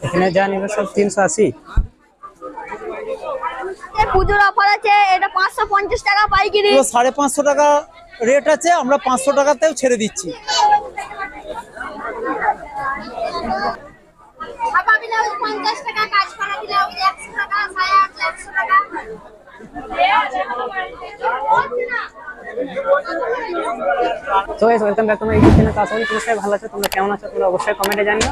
এখানে যা নিবে সব 380। পুজোর অফার আছে, এটা 550 টাকা পাইকারি। 550 টাকা রেট আছে, আমরা 500 টাকাতেও ছেড়ে দিচ্ছি। তো guys welcome back to my YouTube channel. আশা করি তোমরা সবাই ভালো আছো। তোমরা কেমন আছো তোমরা অবশ্যই কমেন্টে জানিও।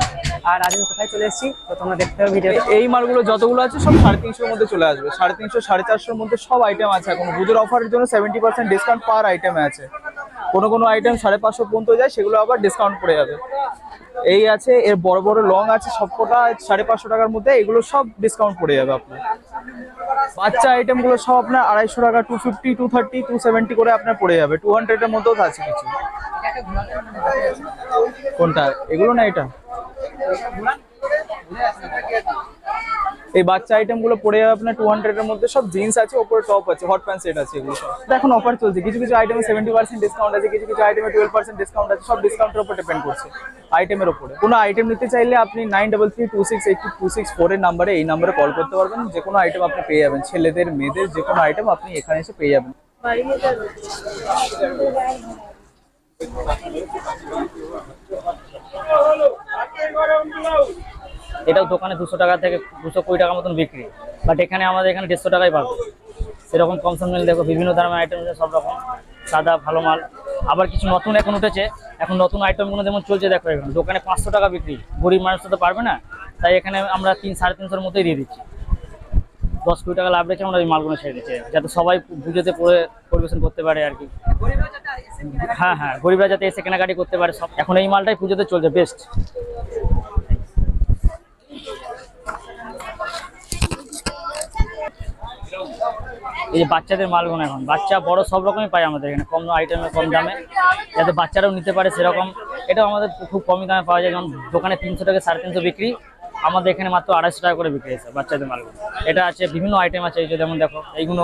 আর আজ আমি কোথায় চলে এসেছি তো তোমরা দেখতে হবে ভিডিও। এই মালগুলো যতগুলো আছে সব 350 মধ্যে চলে আসবে। 350 450 মধ্যে সব আইটেম আছে। এখন পুজোর অফারের জন্য 70% ডিসকাউন্ট পার আইটেমে আছে। কোনো আইটেম 550 পর্যন্ত যায়, সেগুলো আবার ডিসকাউন্ট পড়ে যাবে। এই আছে, এর বড় বড় লং আছে সবকটা 550 টাকার মধ্যে, এগুলো সব ডিসকাউন্ট পড়ে যাবে আপনার। বাচ্চা আইটেমগুলো সব আপনার 250 টাকা, 250, 230, 270 করে আপনার পড়ে যাবে। 200 এর মধ্যেও আছে কিছু। কোনটা? এগুলো না এটা? এই বাচ্চা আইটেমগুলো পড়ে যাবে আপনার 200 এর মধ্যে। সব জিন্স আছে, উপরে টপ আছে, হট প্যান্ট সেট আছে, এগুলো সব এখন অফার চলছে। কিছু আইটেমে 70% ডিসকাউন্ট আছে, কিছু আইটেমে 12% ডিসকাউন্ট আছে। সব ডিসকাউন্টের উপর ডিপেন্ড করছে, আইটেমের উপরে। কোনো আইটেম নিতে চাইলে আপনি 9332682264 এর নাম্বারে, এই নাম্বারে কল করতে পারবেন। যে কোনো আইটেম আপনি পেয়ে যাবেন, ছেলেদের মেয়েদের যে কোনো আইটেম আপনি এখানে এসে পেয়ে যাবেন। এটাও দোকানে 200 টাকা থেকে 220 টাকার মতন বিক্রি, বাট এখানে আমাদের এখানে 150 টাকায় পাবে। সেরকম কমসম মিল দেখো, বিভিন্ন ধরনের আইটেম আছে, সব রকম সাদা ভালো মাল। আবার কিছু নতুন এখন উঠেছে, এখন নতুন আইটেমগুলো যেমন চলছে দেখো, এখানে দোকানে 500 টাকা বিক্রি, গরিব মানুষ তো পারবে না, তাই এখানে আমরা 300-350 মতোই দিয়ে দিচ্ছি। 10-20 টাকা লাভ রেখে আমরা ওই মালগুলো ছেড়ে দিচ্ছি, যাতে সবাই পুজোতে পরিবেশন করতে পারে আর কি। হ্যাঁ, গরিবরা যাতে এসে কেনাকাটি করতে পারে সব। এখন এই মালটাই পুজোতে চলছে বেস্ট। এই যে বাচ্চাদের মালগুলো, এখন বাচ্চা বড় সব রকমই পাই আমাদের এখানে, কম আইটেমে কম দামে, যাতে বাচ্চারাও নিতে পারে সেরকম। এটাও আমাদের খুব কমই দামে পাওয়া যায়। যেমন দোকানে 300 থেকে 350 বিক্রি, আমাদের এখানে মাত্র 250 টাকা করে বিক্রি হয়েছে বাচ্চাদের মালগুলো। এটা আছে, বিভিন্ন আইটেম আছে। এই যে যেমন দেখো, এগুলো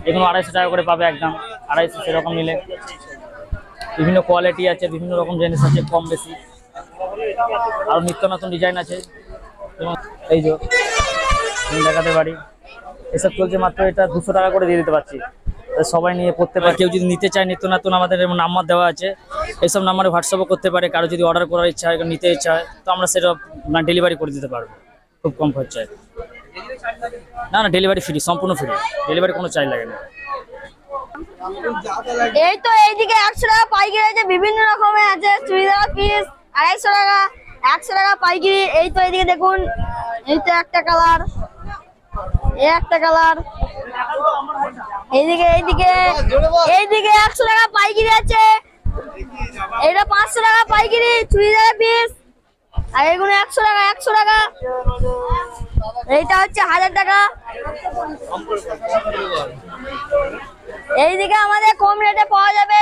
250 টাকা করে পাবে একদম, 250 সেরকম নিলে। বিভিন্ন কোয়ালিটি আছে, বিভিন্ন রকম জিনিস আছে, কম বেশি। আর নিত্য নতুন ডিজাইন আছে, এবং এই যে দেখাতে পারি, এসব চলছে। মাত্র এটা 200 টাকা করে দিয়ে দিতে পারছি, সবাই নিয়ে পড়তে পারে। কেউ যদি নিতে চায় নিত্য নতুন, আমাদের নাম্বার দেওয়া আছে, এইসব নাম্বারে হোয়াটসঅ্যাপও করতে পারে। কারো যদি অর্ডার করার ইচ্ছা হয়, নিতে ইচ্ছা হয়, তো আমরা সেটা ডেলিভারি করে দিতে পারবো খুব কম খরচায়। না, ডেলিভারি ফ্রি, সম্পূর্ণ ফ্রি, ডেলিভারি কোনো চার্জ লাগে না। এই তো এইদিকে 100 টাকা পাইকারি আছে, বিভিন্ন রকমের আছে। চুড়িদার পিস 250 টাকা, 100 টাকা পাইকারি। এই তো এইদিকে দেখুন, এই তো একটা কালার, একটা কালার। এইদিকে 100 টাকা পাইকারি আছে। এটা 500 টাকা পাইকারি চুড়িদার পিস। আর এগুলো 100 টাকা। এইটা হচ্ছে 1000 টাকা। এইদিকে আমাদের কম রেটে পাওয়া যাবে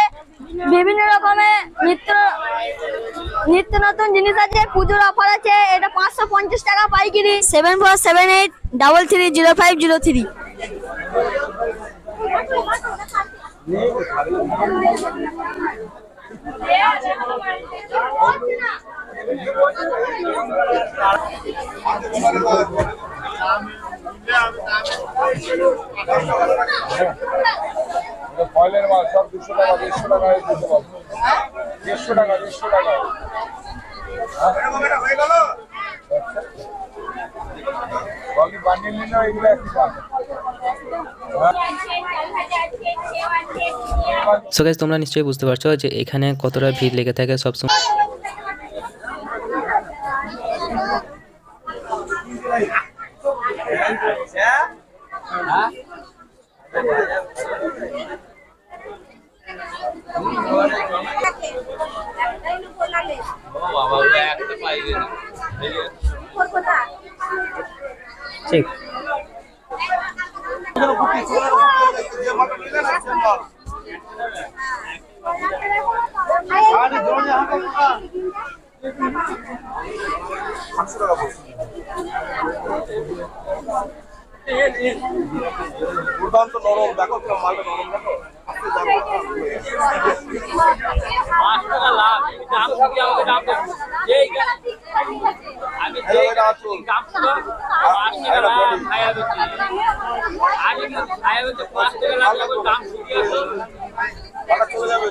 বিভিন্ন রকমের নিত্য নতুন জিনিস আছে। পুজোর অফার আছে, এটা 550 টাকা পাইকারি। 7478330503। ফয়েলের মাল সব 200 টাকা, 150 টাকায় দিতে পারবো। 150 টাকা, 150 টাকা হয়ে গেল। বাকি বান্ডিল নিলে এগুলো একই দাম। সো গাইস, তোমরা নিশ্চয়ই বুঝতে পারছো যে এখানে কতটা ভিড় লেগে থাকে সবসময়। ঠিক দুর্দান্ত নরম, দেখো মালটা নরম, দেখো চলে যাবে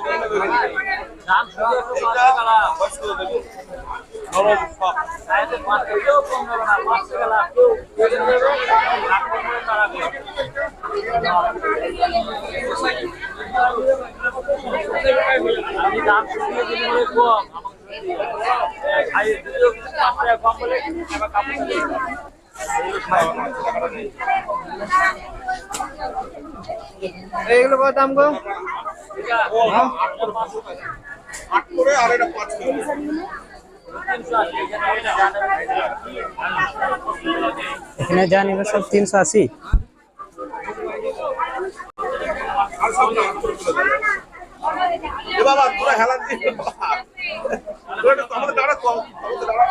এইগুলো কত দাম গো? 8 করে আর এটা 5 করে। এখানে যা নিবে সব 380। এ বাবা তোরা হেলা দিস তোরা তো আমাদের দাঁড়া কম আমাদের দাঁড়া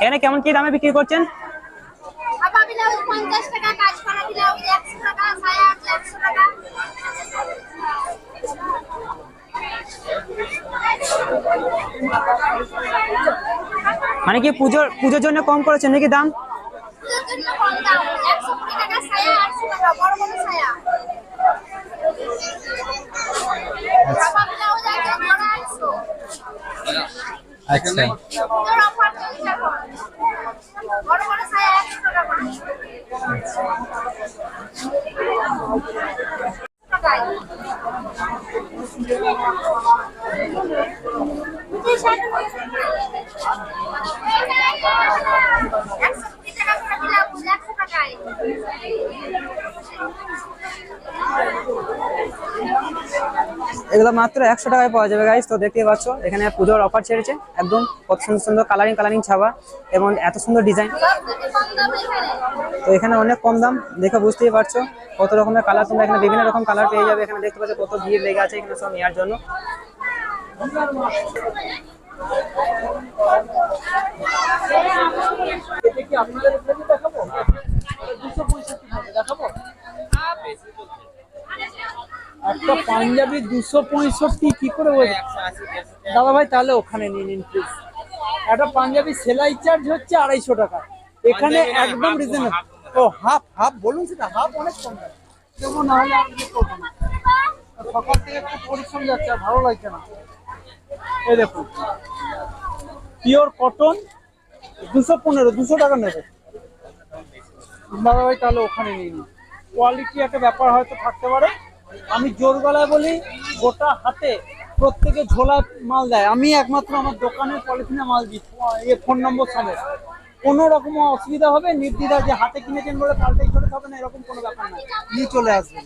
এখানে কেমন কি দামে বিক্রি করছেন? আপা ব্লাউজ 50 টাকা, কাজ করা ব্লাউজ 100 টাকা, সায়া 100 টাকা। মানে কি পুজোর জন্য কম করেছেন নাকি দাম? পুজোর জন্য কম দাম, 120 টাকা সায়া, 800 টাকা বড় বড় সায়া। আপা ব্লাউজ আছে বড় 800। আচ্ছা পুজোর অফার চলছে এখন। বড় বড় সায়া 100 টাকা করে। টাকায়। বুঝি শাড়ি 120 টাকা করে ব্লাউজ 100 টাকায়। এগুলো মাত্র 100 টাকায় পাওয়া যাবে গাইস। তো দেখতেই পাচ্ছ এখানে পুজোর অফার ছেড়েছে, একদম কত সুন্দর সুন্দর কালারিং ছাপা এবং এত সুন্দর ডিজাইন। সবথেকে কম দাম এখানে। তো এখানে অনেক কম দাম, দেখে বুঝতেই পারছো কত রকমের কালার, তোমরা এখানে বিভিন্ন রকম কালার পেয়ে যাবে। এখানে দেখতে পাচ্ছ কত ভিড় লেগে আছে এখানে সব নেওয়ার জন্য। একটা পাঞ্জাবি 265 কি করে বলছে দাদা ভাই? তাহলে ওখানে নিয়ে নিন প্লিজ। একটা পাঞ্জাবি সেলাই চার্জ হচ্ছে 250 টাকা, এখানে একদম রিজনেবল। ও হাফ হাফ বলুন, সেটা হাফ অনেক কম দাম দেবো, না হলে আর ইয়ে করবো না। সকাল থেকে একটু পরিশ্রম যাচ্ছে, আর ভালো লাগছে না। এই দেখুন পিওর কটন 215, 200 টাকা নেবে দাদা ভাই, তাহলে ওখানে নিয়ে নিন। কোয়ালিটি একটা ব্যাপার হয়তো থাকতে পারে। আমি জোর গলায় বলি, গোটা হাতে প্রত্যেকে ঝোলা মাল দেয়, আমি একমাত্র আমার দোকানের পলিথিনে মাল দিই, ফোন নম্বর সমেত। কোনো রকম অসুবিধা হবে নির্দ্বিধা, যে হাতে কিনেছেন বলে পাল্টাই করে খাবেন এরকম কোনো ব্যাপার না, নিয়ে চলে আসবেন।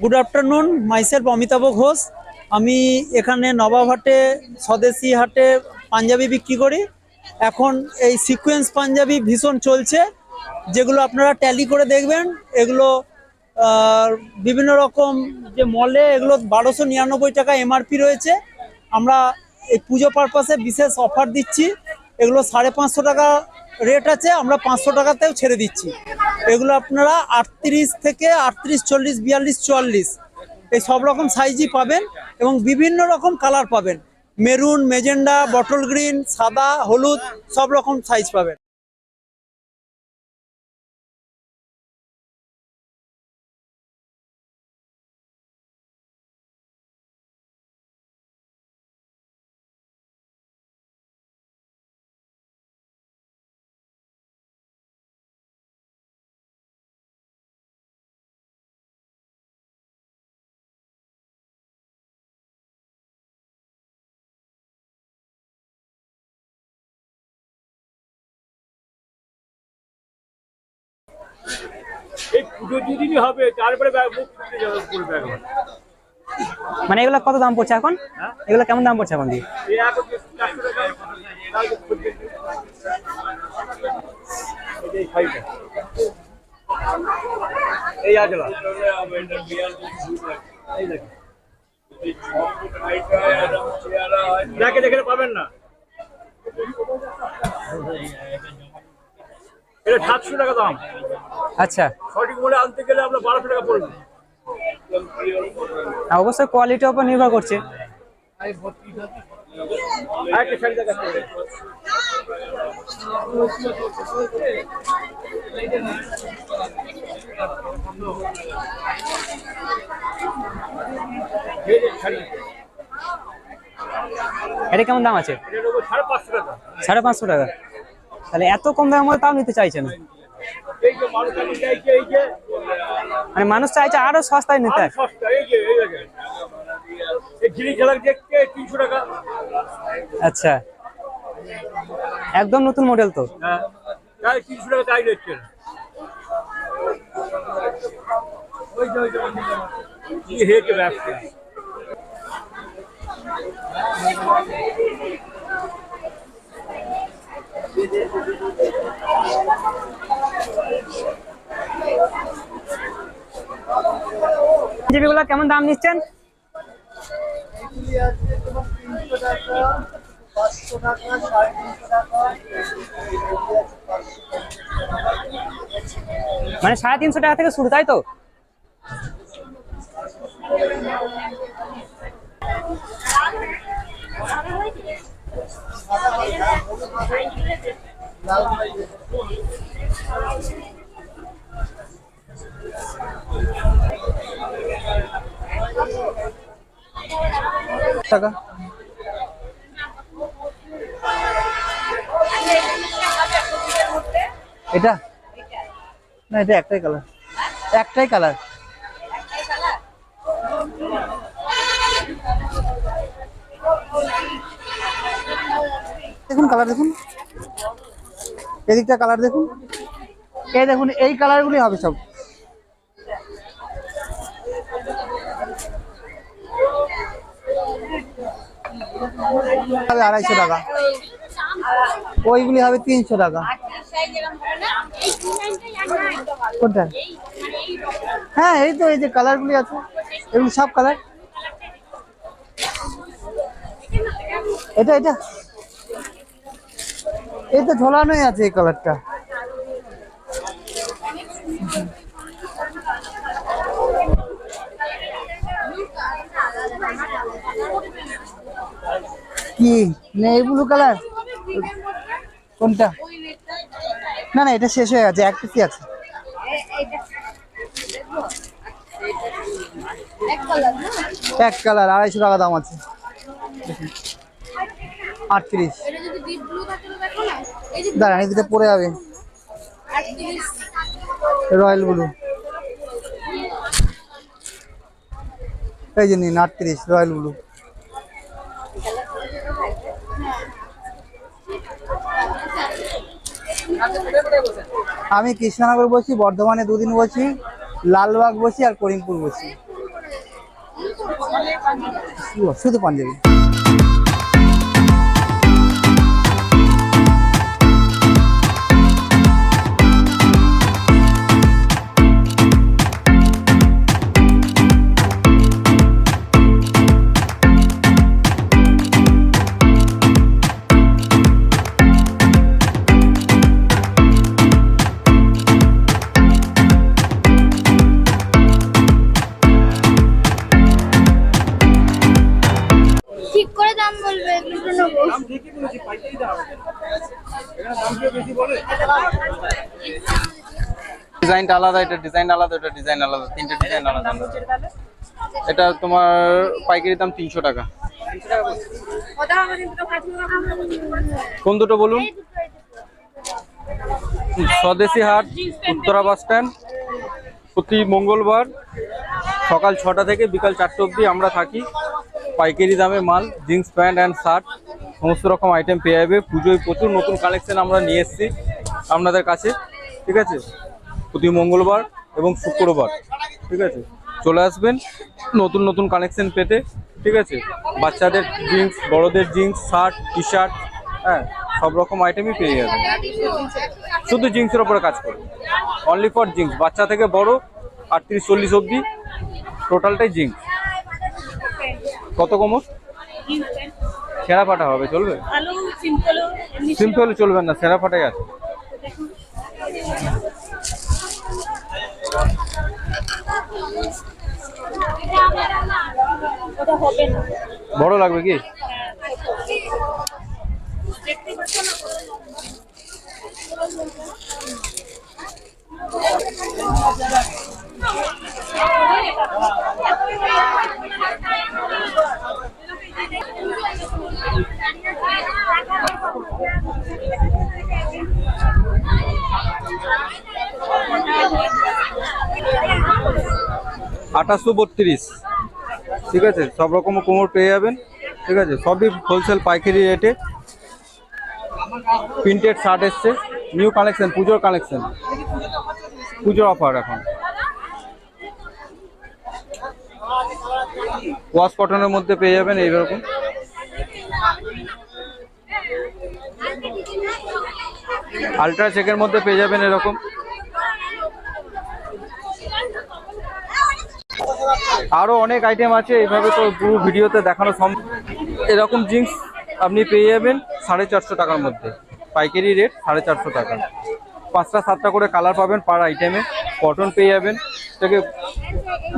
Good afternoon, myself Amitabh Ghosh. আমি এখানে নবাবহাটে স্বদেশি হাটে পাঞ্জাবি বিক্রি করি। এখন এই সিকোয়েন্স পাঞ্জাবি ভীষণ চলছে, যেগুলো আপনারা ট্যালি করে দেখবেন। এগুলো বিভিন্ন রকম যে মলে এগুলো 1299 টাকা এমআরপি রয়েছে। আমরা এই পুজো পারপাসে বিশেষ অফার দিচ্ছি। এগুলো 550 টাকা রেট আছে, আমরা 500 টাকাতেও ছেড়ে দিচ্ছি। এগুলো আপনারা 38 থেকে 38, 40, 42, 44 এই সব রকম সাইজই পাবেন এবং বিভিন্ন রকম কালার পাবেন। মেরুন, মেজেন্ডা, বটল গ্রিন, সাদা, হলুদ সব রকম সাইজ পাবেন। এই পুজো দুদিনই হবে, তারপরে মুখ ফুটে যাবে ফুল ব্যাগ। মানে এগুলো কত দাম পড়ছে এখন? এগুলো কেমন দাম পড়ছে এখন দিয়ে? এই এখন 400 টাকা তাহলে ফুটবে। এই খাইটা এই আজলা এই দেখো দেখে দেখে পাবেন না, এটা 700 টাকা দাম। আচ্ছা, সঠিক মূল্যে আনতে গেলে আপনার 1200 টাকা পড়বে। অবশ্যই কোয়ালিটির উপর নির্ভর করছে। আরেকটা শাড়ি দেখাচ্ছি। এই যে শাড়ি, এটা কেমন দাম আছে? এটা নেবো 550 টাকা। 550 টাকা? তাহলে এত কম দামের মধ্যে তাও নিতে চাইছে না। এই যে মানুষ এখন চাইছে, এই যে মানে মানুষ চাইছে আরো সস্তায় নিতে। আরো সস্তা, এই যে এই দেখেন এই ঝিলিক ঝালাক দেখতে 300 টাকা। আচ্ছা, একদম নতুন মডেল তো। হ্যাঁ, তাই 300 টাকা তাই দিচ্ছেন। ওই যে কি হেকে ব্যবসা। জিবিগুলো কেমন দাম নিচ্ছেন? মানে 350 টাকা থেকে শুরু, তাই তো? টাকা এটা না, এটা একটাই কালার, একটাই কালার। দেখুন কালার, দেখুন এদিকটা কালার দেখুন, এই দেখুন এই কালারগুলি হবে সব। হবে 250 টাকা, ওইগুলি হবে 300 টাকা। কোনটা? হ্যাঁ এই তো, এই যে কালারগুলি আছে এগুলি সব কালার। এটা এটা এই তো ঝোলানোই আছে এই কালারটা। কি নেই ব্লু কালার? কোনটা? না না, এটা শেষ হয়ে গেছে, এক পিসই আছে। এক কালার 250 টাকা দাম আছে। 38 দাঁড়ান, এদিকে পরে যাবে রয়্যাল ব্লু, এই যে নিন 38 রয়্যাল ব্লু। আমি কৃষ্ণনগর বসি, বর্ধমানে 2 দিন বসি, লালবাগ বসি আর করিমপুর বসি। শুধু পাঞ্জাবি। ঠিক করে দাম বলবে, দুটো নেবো। ডিজাইনটা আলাদা, এটা ডিজাইন আলাদা, এটা ডিজাইন আলাদা, 3টে ডিজাইন আলাদা। এটা তোমার পাইকারি দাম 300 টাকা। কোন দুটো বলুন? স্বদেশী হাট, উত্তরা বাস স্ট্যান্ড, প্রতি মঙ্গলবার সকাল 6টা থেকে বিকাল 4টে অবধি আমরা থাকি। পাইকারি দামে মাল, জিন্স প্যান্ট অ্যান্ড শার্ট সমস্ত রকম আইটেম পেয়ে যাবে। পুজোয় প্রচুর নতুন কালেকশন আমরা নিয়ে এসেছি আপনাদের কাছে, ঠিক আছে? প্রতি মঙ্গলবার এবং শুক্রবার, ঠিক আছে? চলে আসবেন নতুন নতুন কালেকশন পেতে, ঠিক আছে? বাচ্চাদের জিন্স, বড়দের জিন্স, শার্ট, টি শার্ট, হ্যাঁ, সব রকম আইটেমই পেয়ে যাবেন। শুধু জিন্সের ওপরে কাজ করে, অনলি ফর জিন্স, বাচ্চা থেকে বড় 38-40 অবধি টোটালটাই জিন্স। কত কমর? সেরা ফাটা হবে, চলবে? সিম্পল চলবে না, সেরা ফাটাই আছে। বড় লাগবে কি? $2832, ঠিক আছে? সব রকম কোমর পেয়ে যাবেন, ঠিক আছে? সবই হোলসেল পাইকারি রেটে। প্রিন্টেড শার্ট এসছে, নিউ কালেকশন, পুজোর কালেকশন, পুজোর অফার এখন। ওয়াশ কটনের মধ্যে পেয়ে যাবেন এইরকম। আলট্রা চেকের মধ্যে পেয়ে যাবেন এরকম। আরো অনেক আইটেম আছে, এইভাবে তো পুরো ভিডিওতে দেখানো সম্ভব। এরকম জিন্স আপনি পেয়ে যাবেন 450 টাকার মধ্যে, পাইকারি রেট 450 টাকা। 5টা 7টা করে কালার পাবেন পার আইটেমে। কটন পেয়ে যাবেন, থেকে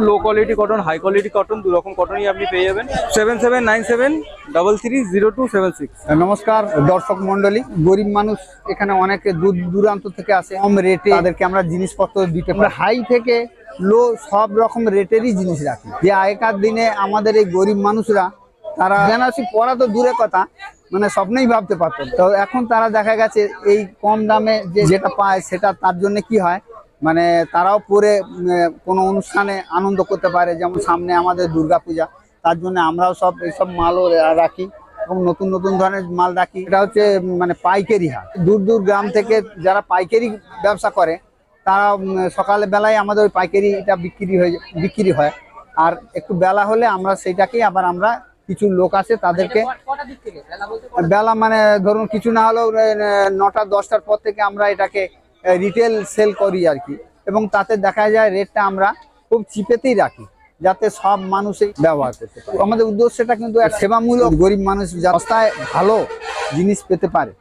low quality cotton, high quality cotton, দু রকম কটনই আপনি পেয়ে যাবেন। 7797330276। নমস্কার দর্শক মন্ডলী, গরিব মানুষ এখানে অনেকে দূর দূরান্ত থেকে আসে, কম রেটে তাদেরকে আমরা জিনিসপত্র দিতে পারি। হাই থেকে লো সব রকম রেটেরই জিনিস রাখি। যে আগেকার দিনে আমাদের এই গরিব মানুষরা, তারা বেনারসি পরা তো দূরের কথা, মানে স্বপ্নেই ভাবতে পারতো। তো এখন তারা দেখা গেছে এই কম দামে যেটা পায়, সেটা তার জন্য কি হয়, মানে তারাও পরে কোনো অনুষ্ঠানে আনন্দ করতে পারে। যেমন সামনে আমাদের দুর্গাপূজা, তার জন্য আমরাও সব এইসব মালও রাখি এবং নতুন নতুন ধরনের মাল রাখি। এটা হচ্ছে মানে পাইকারি হাট। দূর দূর গ্রাম থেকে যারা পাইকারি ব্যবসা করে, তারা সকালে বেলায় আমাদের ওই পাইকারিটা বিক্রি হয়। আর একটু বেলা হলে আমরা সেইটাকেই আবার আমরা কিছু লোক আছে তাদেরকে বেলা মানে ধরুন কিছু না হলেও 9টা 10টার পর থেকে আমরা এটাকে রিটেল সেল করি আর কি। এবং তাতে দেখা যায় রেটটা আমরা খুব চিপেতেই রাখি, যাতে সব মানুষই ব্যবহার করতে পারে। আমাদের উদ্দেশ্যটা কিন্তু এক সেবামূলক, গরিব মানুষ রাস্তায় ভালো জিনিস পেতে পারে,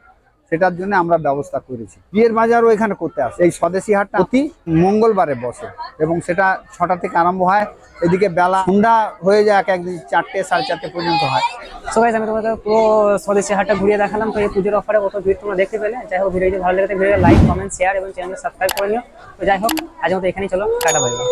সেটার জন্য আমরা ব্যবস্থা করেছি। বিয়ের বাজারও এখানে করতে আসে। এই স্বদেশি হাটটা প্রতি মঙ্গলবারে বসে এবং সেটা 6টা থেকে আরম্ভ হয়। এদিকে বেলা সন্ধ্যা হয়ে যায়, একদিন 4টে 4:30 পর্যন্ত হয়। সো গাইস, আমি তোমাদের পুরো স্বদেশি হাটটা ঘুরিয়ে দেখালাম। তো এই পুজোর অফারে কত ভিড় তোমরা দেখতে পেলে। যাই হোক, ভিডিওটি ভালো লেগে থাকলে ভিডিও লাইক, কমেন্ট, শেয়ার এবং চ্যানেল সাবস্ক্রাইব করে নিও। তো যাই হোক, আজ মতো এখানেই, চলো টাটা বাই বাই।